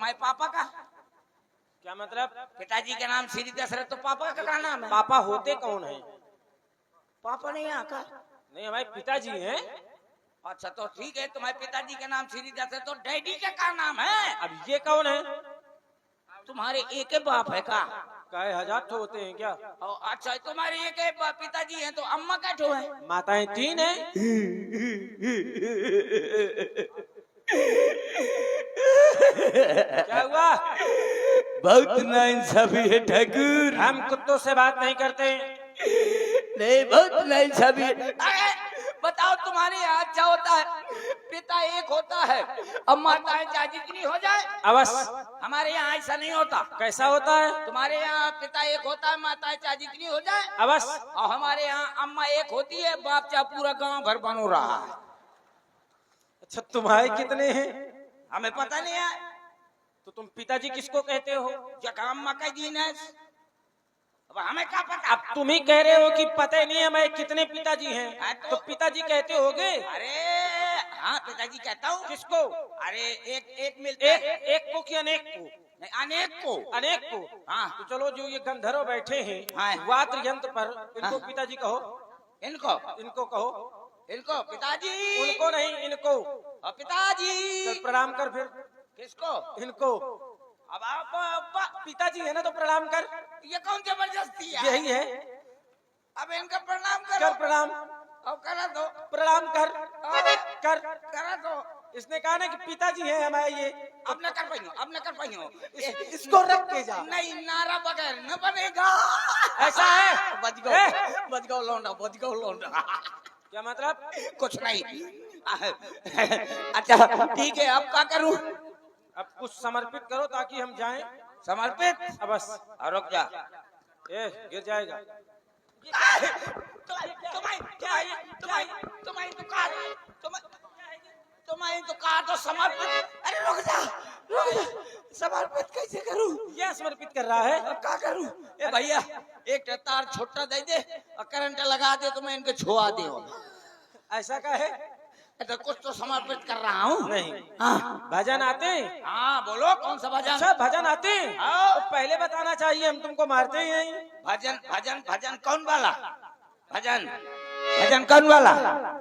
तुम्हारे पापा का क्या मतलब? पिताजी का नाम श्री दशरथ, तो पापा का क्या नाम है? पापा होते कौन है? पापा नहीं यहाँ का? नहीं, हमारे पिताजी हैं। अच्छा तो ठीक है, तुम्हारे पिताजी का नाम श्री दशरथ, तो डैडी का क्या नाम है? अब ये कौन है? तुम्हारे एक ही बाप है का? काय हजार ठो होते हैं क्या? अच्छा तुम्हारे एक ही पिताजी हैं, तो अम्मा का ठो है? माताएं 3 हैं। क्या हुआ? बहुत नाइंसाफी है ठाकुर। हम कुत्तों से बात नहीं करते। नहीं, बहुत नाइंसाफी है। बताओ तुम्हारे यहाँ क्या होता है? पिता एक होता है, अब माताएं चाहे जितनी हो जाए। अवश्य। हमारे यहाँ ऐसा नहीं होता। कैसा होता है? तुम्हारे यहाँ पिता एक होता है, माताएं चाहे जितनी हो जाए। अवश्य। और हमारे यहाँ अम्मा एक होती है, बाप चाहे पूरा गांव भर बनो रहा है। अच्छा, तुम्हारे कितने हैं? हमें पता नहीं है। तो तुम पिताजी किसको कहते हो? जगह अम्मा का दिन है, अब हमें क्या पता? अब तुम ही कह रहे हो कि पता ही नहीं है हमें कितने पिताजी हैं, तो पिताजी कहते होगे। अरे हाँ, पिताजी कहता हूँ। किसको? अरे एक मिलता है। एक को कि अनेक को? नहीं, अनेक को। अनेक को। हाँ तो चलो, जो ये गंधर्व बैठे हैं हाँ। वाद्य यंत्र पर, इनको हाँ। पिताजी कहो। इनको कहो। इनको पिताजी। उनको नहीं, इनको। और पिताजी। चल प्रणाम कर फिर। किसको? इनको। अब आप पिताजी है ना, तो प्रणाम कर। ये कौन जबरदस्ती है? यही है। अब इनका प्रणाम करो। कर प्रणाम। अब करा दो। प्रणाम कर। कर। करा दो। इसने कहा ना कि पिताजी हैं हमारे ये। अब न कर पाई हो, अब न कर पाई हो। इसको रख के जा। नहीं, नारा बगैर न बनेगा। ऐसा है? बच गओ, बच गओ लौंडा, बच गओ लौंडा। क्या मतलब? कुछ नहीं। अच्छा ठीक है, अब क्या करूं? अब कुछ समर्पित करो ताकि हम जाएं। समर्पित? अवश्य। रुक जा। गिर जाएगा। तुम्हारी दुकान तो समर्पित। अरे रुक जा, रुक जा। समर्पित कैसे करूं? यह समर्पित कर रहा है। अब क्या करूं? ए भैया, एक तार छोटा दे दे और करंट लगा दे तो मैं इनके छुआ दे। ऐसा का है? तो कुछ तो समर्पित कर रहा हूँ। नहीं। हाँ। भजन आते? हाँ बोलो, कौन सा भजन? अच्छा, भजन आते? हाँ। तो पहले बताना चाहिए, हम तुमको मारते ही नहीं। भजन भजन भजन कौन वाला? भजन भजन कौन वाला?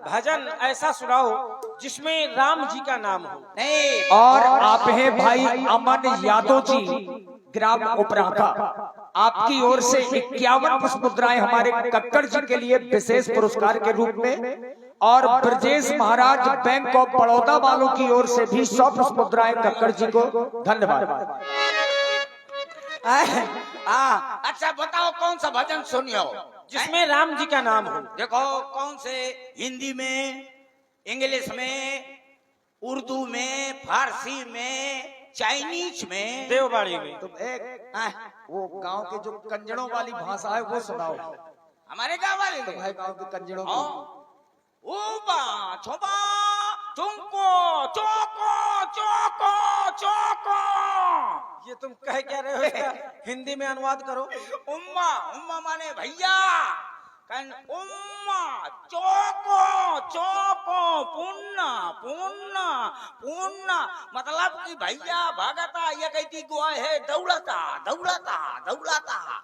भजन ऐसा सुनाओ जिसमें राम जी का नाम हो। नहीं। और आप हैं भाई अमन यादव जी, ग्राम उपराका। आपकी ओर से 51 पुष्प मुद्राएं हमारे कक्कड़ जी के लिए विशेष पुरस्कार के रूप में, और ब्रजेश महाराज बैंक ऑफ बड़ौदा वालों की ओर से भी 100 पुष्प मुद्राएं कक्कड़ जी को। धन्यवाद। अच्छा बताओ, कौन सा भजन सुनियो जिसमें राम जी का नाम हो। देखो, कौन से? हिंदी में, इंग्लिश में, उर्दू में, फारसी में, चाइनीज में, देवबाड़ी में। तुम एक वो गांव के जो कंजड़ों वाली भाषा है वो सुनाओ। हमारे गाँव वाले तो भाई गांव के कंजड़ों की। ऊबा छोबा चुंको चोको चोको चोको। ये तुम कह क्या रहे हो? इसका हिंदी में अनुवाद करो। उम्मा उम्मा माने भैया, उम्मा चोको चोको पुन्ना पुन्ना पुन्ना, मतलब कि भैया भागता। ये कहती गुआ है दौड़ता दौड़ता दौड़ता।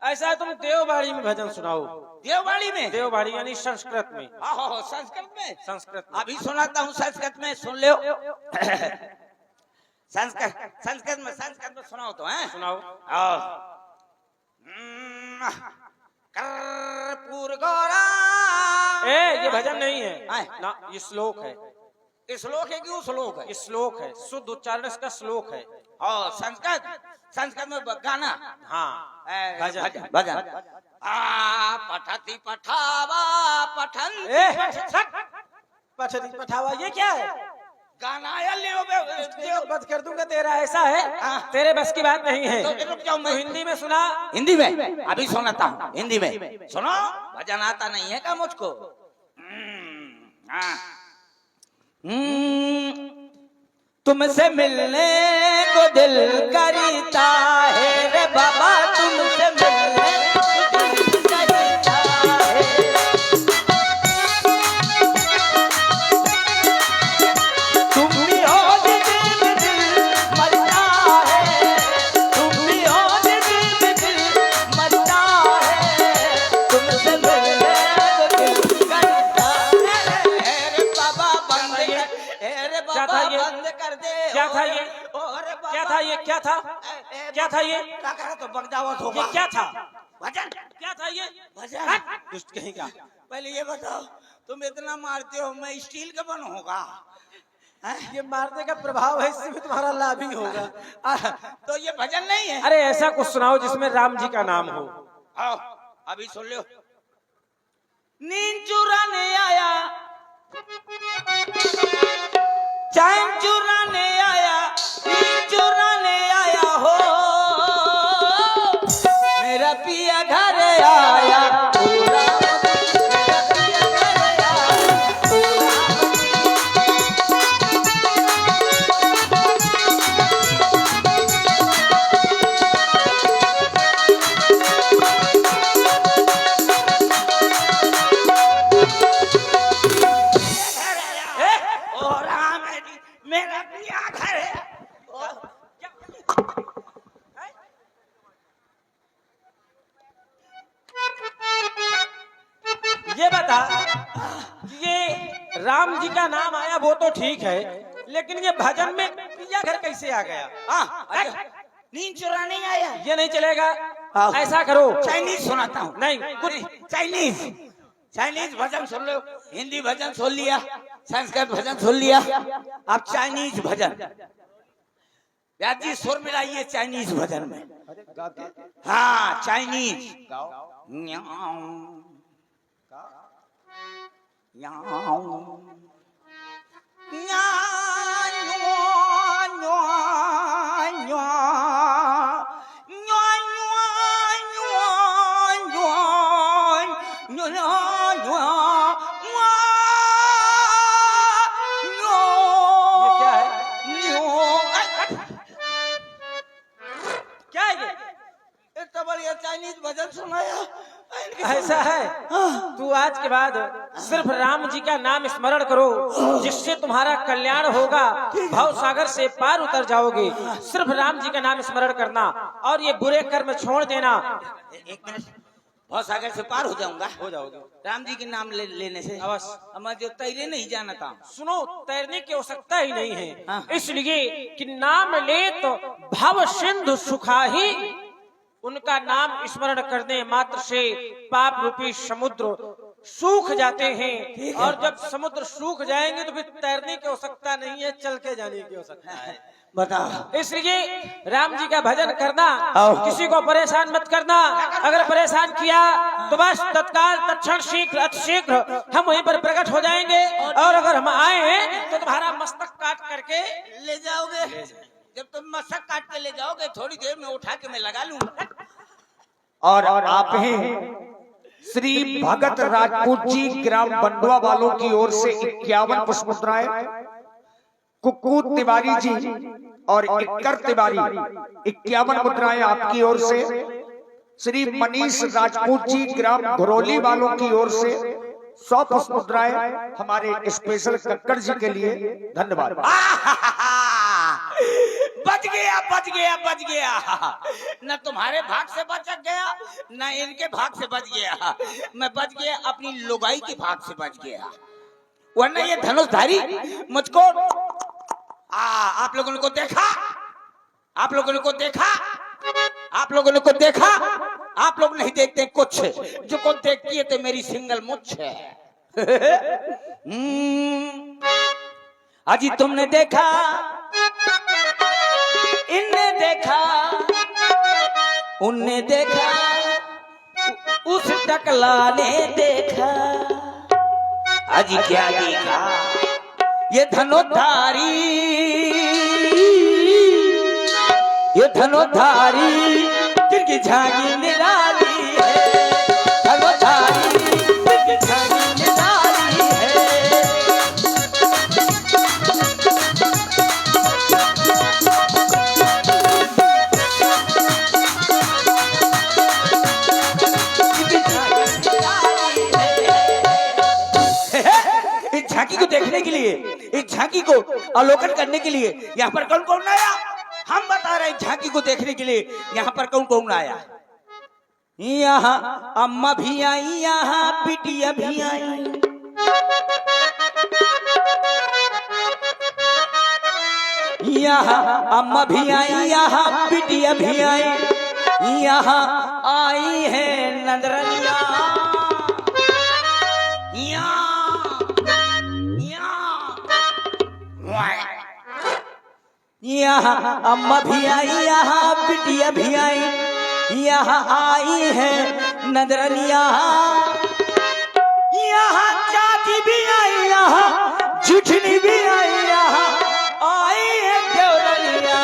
ऐसा है, तुम देवबाड़ी में भजन सुनाओ। देवबाड़ी में? देवबाड़ी यानी संस्कृत में। संस्कृत में? संस्कृत में। अभी सुनाता हूँ संस्कृत में, सुन लो। संस्कृत में सुनाओ तो है। सुनाओ। कर्पूर गौरा। ये भजन नहीं है ना, ये श्लोक है। श्लोक है कि वो श्लोक है? श्लोक है, शुद्ध उच्चारण इसका श्लोक है। और संस्कृत में गाना। हाँ, भजन भजन। पठती पठावा पठन पठती पठावा, ये क्या है? गाना बंद कर दूंगा तेरा। ऐसा है, तेरे बस की बात नहीं है। तो रुक जाओ, मैं हिंदी में सुना। हिंदी में अभी सुनाता हूँ। हिंदी में सुनो। भजन आता नहीं है क्या मुझको? तुमसे मिलने को दिल करता है रे बाबा, तुमसे मिलने को दिल करता है। तुम भी हो दिल मर था ये? अरे बाबा। क्या था ये? क्या था? क्या था ये? क्या कहा तो बगदावत होगा। ये क्या था? भजन। क्या था ये? भजन। हट, दुष्ट कहीं का। पहले ये बताओ, तुम इतना मारते हो, मैं स्टील का बन होगा? ये मारने का प्रभाव है, इससे भी तुम्हारा लाभ ही होगा। तो ये भजन नहीं है। अरे ऐसा कुछ सुनाओ जिसमें राम जी का नाम हो। आओ अभी सुन लो। नींद चुराने आया, चैन चुराने आया, नींद चुराने आया हो, मेरा पिया घर आया, मेरा पिया घर है। ये बता कि ये राम जी का नाम आया वो तो ठीक है, लेकिन ये भजन में पिया घर कैसे आ गया? नींद चुराने आया, ये नहीं चलेगा। ऐसा करो, चाइनीज सुनाता हूँ। नहीं कुछ चाइनीज चाइनीज भजन सुन लो। हिंदी भजन सुन लिया, संस्कृत भजन सुन लिया, अब चाइनीज भजन। व्यास जी सुर मिलाइए चाइनीज भजन में। हाँ चाइनीज। चाइनीज भजन सुनाया। ऐसा है, तू आज के बाद सिर्फ राम जी का नाम स्मरण करो, जिससे तुम्हारा कल्याण होगा, भव सागर से पार उतर जाओगे। सिर्फ राम जी का नाम स्मरण करना और ये बुरे कर्म छोड़ देना। एक मिनट, भव सागर से पार हो जाऊंगा? हो जाओगे राम जी के नाम लेने से। अवश्य। मैं जो तैरे नहीं जानता। सुनो, तैरने की आवश्यकता ही नहीं है, हाँ। इसलिए कि नाम ले तो भव सिंधु सुखाही, उनका नाम स्मरण करने मात्र से पाप रूपी समुद्र सूख जाते हैं। और जब समुद्र सूख जाएंगे तो फिर तैरने की आवश्यकता नहीं है, चल के जाने की आवश्यकता है। बताओ। इसलिए राम जी का भजन करना, आओ। किसी को परेशान मत करना। अगर परेशान किया तो बस तत्काल तत्क्षण शीघ्र अतिशीघ्र हम वहीं पर प्रकट हो जाएंगे, और अगर हम आए तो तुम्हारा मस्तक काट करके ले जाओगे। जब तुम मस्तक काट के ले जाओगे, थोड़ी देर में उठा के मैं लगा लूंगा। और आप हैं श्री भगत राजपूत जी ग्राम बंडवा वालों की ओर से 51 पुष्प मुद्राएं, कुक्कू तिवारी जी और इक्कर तिवारी 51 मुद्राएं आपकी ओर से, श्री मनीष राजपूत जी ग्राम घरौली वालों की ओर से 100 पुष्प मुद्राएं हमारे स्पेशल कक्कड़ जी के लिए। धन्यवाद। बच गया बच गया बच गया। न तुम्हारे भाग से बच गया, न इनके भाग से बच गया। मैं बच गया, अपनी लुगाई के भाग से बच गया, वरना ये धनुषधारी मुझको। आप लोगों ने को देखा, आप लोगों ने को देखा, आप लोगों ने को देखा। आप लोग नहीं देखते कुछ, जो को देखती है तो मेरी सिंगल मुछ है। अजी तुमने देखा, इनने देखा, उनने देखा, उस टकला ने देखा। अजी क्या देखा? ये धनुधारी, ये धनुधारी जिनकी झांकी निराली है। धनुधारी जिनकी झांकी निराली है। इस झांकी को देखने के लिए, इस झांकी को अवलोकन करने के लिए यहाँ पर कौन कौन आया? हम बता रहे हैं, झांकी को देखने के लिए यहाँ पर कौन कौन आया। यहाँ अम्मा भी आई, यहाँ बिटिया भी आई, यहाँ अम्मा भी आई, यहाँ बिटिया भी आई, यहाँ आई है नंदरनिया, यहाँ अम्मा भी आई, यहाँ बिटिया भी आई, यहाँ आई है नंदरनिया, यहाँ चाची भी आई, यहाँ जिठनी भी आई, यहाँ आई है देवरनिया,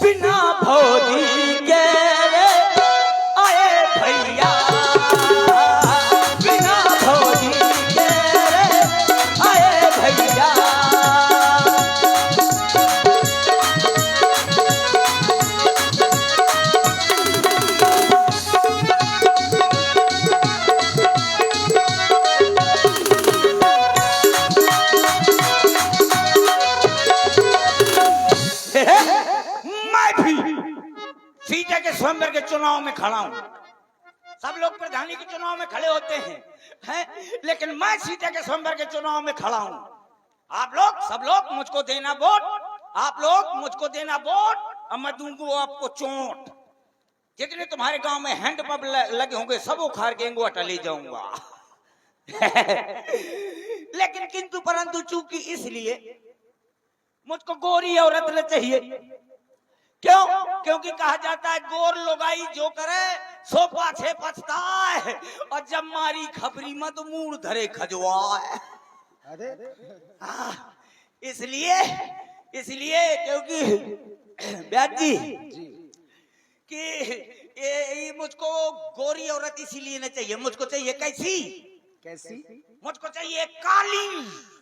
बिना भौजी के रे आए भैया, बिना भौजी के रे आए भैया। सीता के स्वयंवर के चुनाव में खड़ा हूं। सब लोग प्रधानी के चुनाव में खड़े होते हैं, लेकिन मैं सीता के स्वयंवर के चुनाव में खड़ा हूं। आप लोग सब लोग मुझको देना वोट, आप लोग मुझको देना वोट और मैं दूंगा आपको चोट। जितने तुम्हारे गांव में हैंडपंप लगे होंगे सब उखाड़ के इंगोटा ले जाऊंगा। लेकिन किंतु परंतु चूंकि इसलिए मुझको गोरी औरत न चाहिए। क्यों? क्योंकि कहा जाता है गोर लोगाई जो करे सो पाछे पछताए, और जब मारी खपरी मत मूड धरे खजवाए। इसलिए क्योंकि ब्याज जी कि ये मुझको गोरी औरत इसीलिए नहीं चाहिए, मुझको चाहिए कैसी कैसी? मुझको चाहिए काली।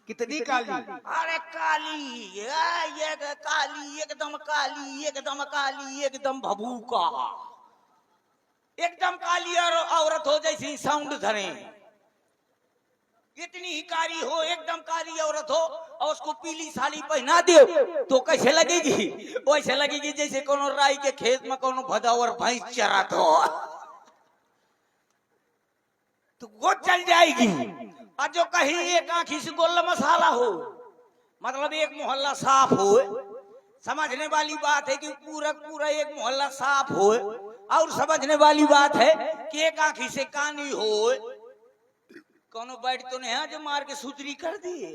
कितनी काली? अरे काली, ये काली, एकदम काली, एकदम काली, एकदम भभूका, एकदम काली और औरत हो जैसी साउंड धरे, इतनी ही कारी हो, एकदम कारी औरत हो और उसको पीली साड़ी पहना दो तो कैसे लगेगी? वैसे लगेगी जैसे कोनो राई के खेत में कोनो भदावर भैंस चरात हो, तो वो चल जाएगी। और जो कहीं एक आंखी से गोल्ला मसाला हो, मतलब एक मोहल्ला साफ हो, समझने वाली बात है कि पूरा पूरा एक मोहल्ला साफ हो, और समझने वाली बात है कि एक आंखी से कानी हो, कोनो बैठ तो नहीं है जो मार के सूतरी कर दिए।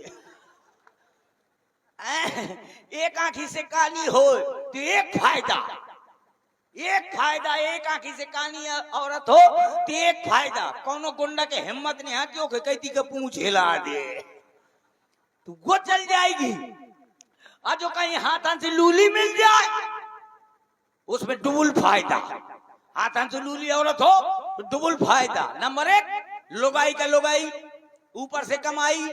एक आंखी से कानी हो तो एक फायदा, एक आंखी से कानी औरत हो तो एक फायदा, कोनो गुंडा के हिम्मत नहीं है क्यों कहती का पूंछ हिला दे तो वो चल जाएगी। और जो कहीं हाथां से लूली मिल जाए उसमें डबल फायदा, हाथां से लूली औरत हो तो डबल फायदा। नंबर एक लोगाई का लोगाई, ऊपर से कमाई,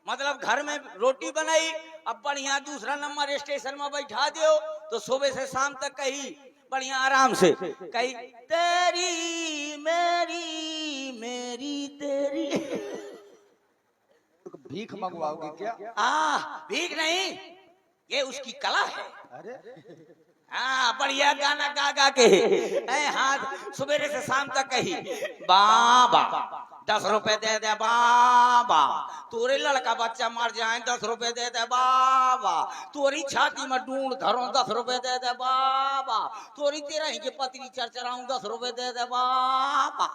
मतलब घर में रोटी बनाई, अब बढ़िया। दूसरा नंबर स्टेशन में बैठा दो तो सुबह से शाम तक कही बढ़िया आराम से कही तेरी मेरी मेरी तेरी। भीख मंगवाओगे क्या? भीख नहीं, ये उसकी कला है। अरे बढ़िया गाना गा गा के हाथ सुबह से शाम तक कही बाबा 10 रुपए दे दे बाबा, तोरे लड़का बच्चा मर जाए 10 रुपए दे दे बाबा, तोरी छाती में ढूंढ धरो 10 रुपए दे दे बाबा, तोरी तेरा ही के पतली चरचराऊं 10 रुपए दे दे बाबा।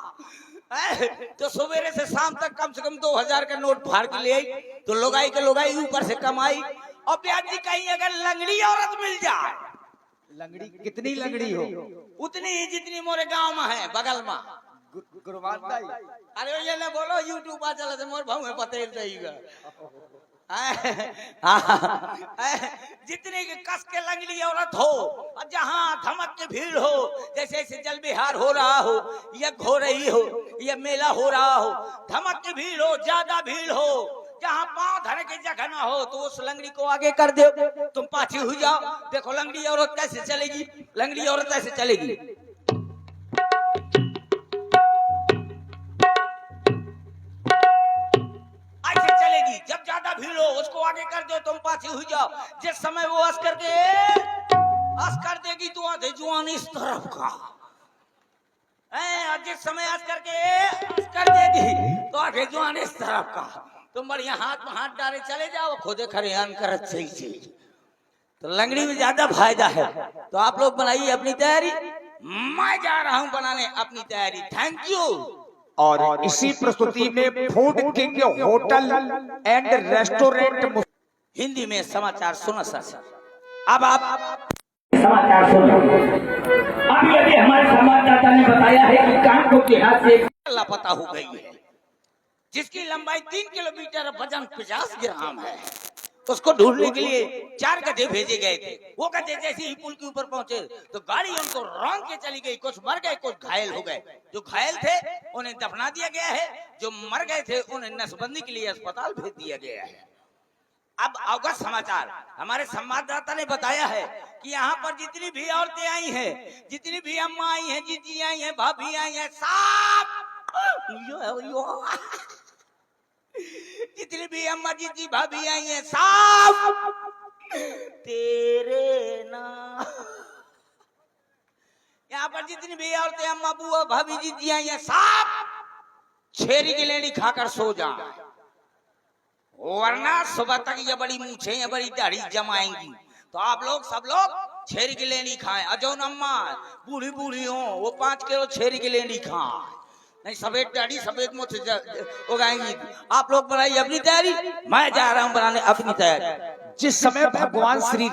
तो सवेरे से शाम तक कम से कम 2000 का नोट फाड़ के ले आई तो लोगाई के लोगाई ऊपर से कमाई। और प्याजी कहीं अगर लंगड़ी औरत मिल जाए, लंगड़ी कितनी लंगड़ी हो? उतनी ही जितनी मोरे गांव में है बगल में। गुरबान अरे ये ना बोलो यूट्यूब पर चला तो मोर भाव में पतेल देगा। जितनी कस के लंगड़ी औरत हो और जहाँ धमक के भीड़ हो, जैसे जैसे जल बिहार हो रहा हो, यज्ञ हो रही हो, यह मेला हो रहा हो, धमक की भीड़ हो, ज्यादा भीड़ हो, जहाँ पांव धरे की जगह ना हो तो उस लंगड़ी को आगे कर दो, तुम पाछे हो जाओ। देखो लंगड़ी औरत कैसे चलेगी, लंगड़ी औरत कैसे चलेगी। ऐसे चलेगी, जब ज्यादा भीड़ हो उसको आगे कर दो, तुम पाछे हो जाओ। जिस समय वो अस कर देगी तो आधे जुआन इस तरफ का, और जिस समय अस कर देगी तो आधे जुआन इस तरफ का। तुम बढ़िया हाथ में हाथ डाले चले जाओ, खुदे खरियान करत सही चली। तो लंगड़ी में ज्यादा फायदा है। तो आप लोग बनाइए अपनी तैयारी, मैं जा रहा हूं बनाने अपनी तैयारी। Thank you. और इसी प्रस्तुति में food king hotel and restaurant Hindi में समाचार सुनो सर। अब आप समाचार सुनो। अभी अभी हमारे संवाददाता ने बताया है कि कानपुर के हाथ से लापता हो गई है, जिसकी लंबाई 3 किलोमीटर, वजन 50 ग्राम है। उसको ढूंढने के लिए 4 गधे भेजे गए थे। वो गधे जैसे ही पुल के ऊपर पहुंचे तो गाड़ी उनको रौंद के चली गई। कुछ मर गए, कुछ घायल हो गए। जो घायल थे उन्हें दफना दिया गया है, जो मर गए थे उन्हें नसबंदी के लिए अस्पताल भेज दिया गया है। अब अवगत समाचार, हमारे संवाददाता ने बताया है कि यहाँ पर जितनी भी औरतें आई हैं, जितनी भी अम्मा आई हैं, जीजी आई हैं, भाभी आई हैं, सब जितनी भी अम्मा जीजी भाभी आई हैं, सब तेरे नाम। यहाँ पर जितनी भी औरतें अम्मा बुआ भाभी जीजी आई हैं, सब छेरी की लेनी खाकर सो जाए, वरना सुबह तक ये बड़ी मूछें, ये बड़ी दाढ़ी जमाएंगी। तो आप लोग सब लोग छेरी की लेनी खाएं। अजौन अम्मा बूढ़ी बूढ़ी हो वो 5 किलो छेरी की लेनी खाएं, नहीं सफेद दाढ़ी सफेद मुछ उगाएंगी। आप लोग बनाइए अपनी तैयारी, मैं जा रहा हूं बनाने अपनी तैयारी। जिस समय भगवान श्री